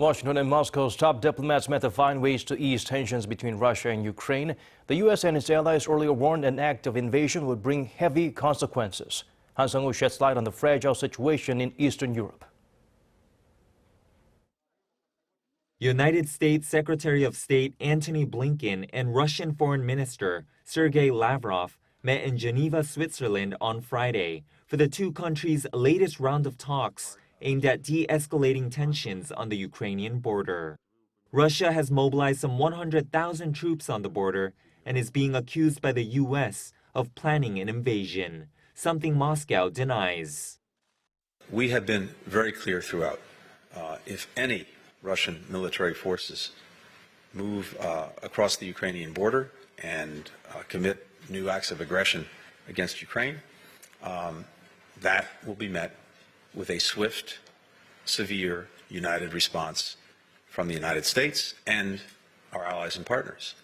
Washington and Moscow's top diplomats met to find ways to ease tensions between Russia and Ukraine. The U.S. and its allies earlier warned an act of invasion would bring heavy consequences. Seong-woo sheds light on the fragile situation in Eastern Europe. United States Secretary of State Antony Blinken and Russian Foreign Minister Sergei Lavrov met in Geneva, Switzerland on Friday for the two countries' latest round of talks aimed at de-escalating tensions on the Ukrainian border. Russia has mobilized some 100,000 troops on the border and is being accused by the U.S. of planning an invasion, something Moscow denies. We have been very clear throughout. If any Russian military forces move across the Ukrainian border and commit new acts of aggression against Ukraine, that will be met with a swift, severe, united response from the United States and our allies and partners.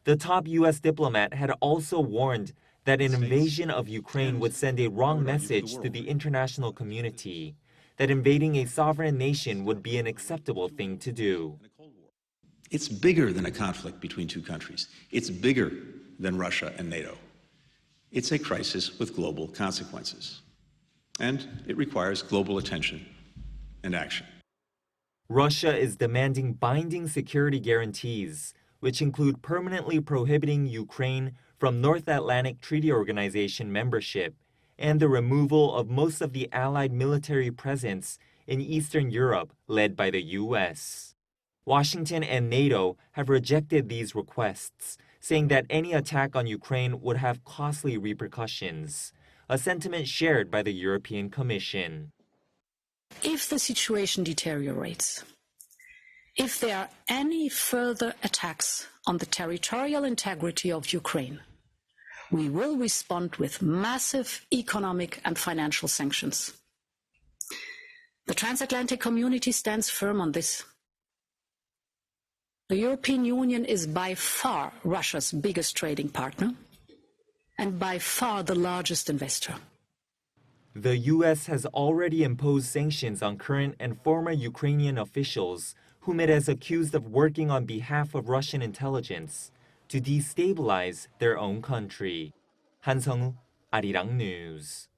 The top U.S. diplomat had also warned that an invasion of Ukraine would send a wrong message to the international community, that invading a sovereign nation would be an acceptable thing to do. It's bigger than a conflict between two countries. It's bigger than Russia and NATO. It's a crisis with global consequences. And it requires global attention and action. Russia is demanding binding security guarantees, which include permanently prohibiting Ukraine from North Atlantic Treaty Organization membership and the removal of most of the Allied military presence in Eastern Europe led by the U.S. Washington and NATO have rejected these requests, saying that any attack on Ukraine would have costly repercussions, a sentiment shared by the European Commission. If the situation deteriorates, if there are any further attacks on the territorial integrity of Ukraine, we will respond with massive economic and financial sanctions. The transatlantic community stands firm on this. The European Union is by far Russia's biggest trading partner and by far the largest investor. The U.S. has already imposed sanctions on current and former Ukrainian officials whom it has accused of working on behalf of Russian intelligence to destabilize their own country. Seong-woo, Arirang News.